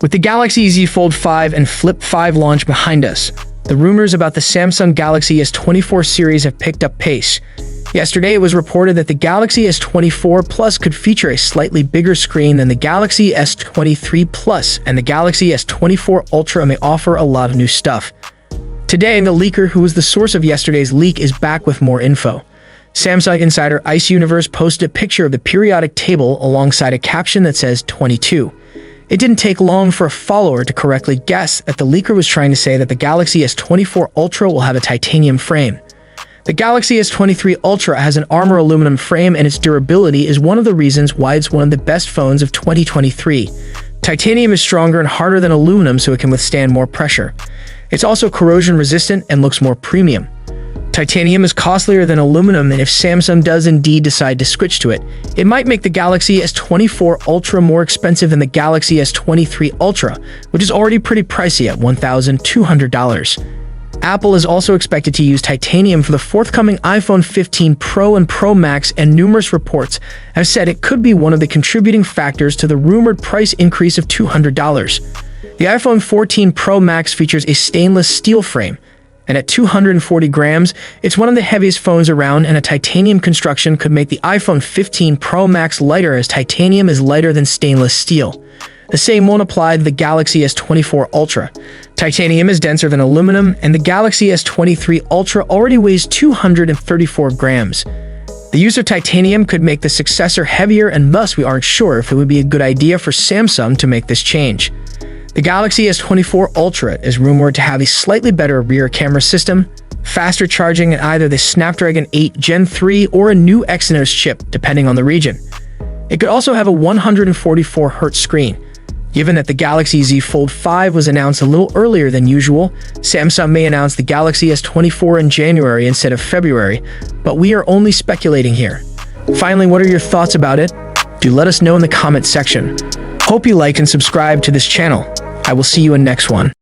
With the Galaxy Z Fold 5 and Flip 5 launch behind us, the rumors about the Samsung Galaxy S24 series have picked up pace. Yesterday, it was reported that the Galaxy S24 Plus could feature a slightly bigger screen than the Galaxy S23 Plus, and the Galaxy S24 Ultra may offer a lot of new stuff. Today, the leaker who was the source of yesterday's leak is back with more info. Samsung insider Ice Universe posted a picture of the periodic table alongside a caption that says 22. It didn't take long for a follower to correctly guess that the leaker was trying to say that the Galaxy S24 Ultra will have a titanium frame. The Galaxy S23 Ultra has an armor aluminum frame, and its durability is one of the reasons why it's one of the best phones of 2023. Titanium is stronger and harder than aluminum, so it can withstand more pressure. It's also corrosion resistant and looks more premium. Titanium is costlier than aluminum, and if Samsung does indeed decide to switch to it, it might make the Galaxy S24 Ultra more expensive than the Galaxy S23 Ultra, which is already pretty pricey at $1,200. Apple is also expected to use titanium for the forthcoming iPhone 15 Pro and Pro Max, and numerous reports have said it could be one of the contributing factors to the rumored price increase of $200. The iPhone 14 Pro Max features a stainless steel frame, and at 240 grams, it's one of the heaviest phones around, and a titanium construction could make the iPhone 15 Pro Max lighter, as titanium is lighter than stainless steel. The same won't apply to the Galaxy S24 Ultra. Titanium is denser than aluminum, and the Galaxy S23 Ultra already weighs 234 grams. The use of titanium could make the successor heavier, and thus we aren't sure if it would be a good idea for Samsung to make this change. The Galaxy S24 Ultra is rumored to have a slightly better rear camera system, faster charging at either the Snapdragon 8 Gen 3 or a new Exynos chip, depending on the region. It could also have a 144Hz screen. Given that the Galaxy Z Fold 5 was announced a little earlier than usual, Samsung may announce the Galaxy S24 in January instead of February, but we are only speculating here. Finally, what are your thoughts about it? Do let us know in the comment section. Hope you like and subscribe to this channel. I will see you in next one.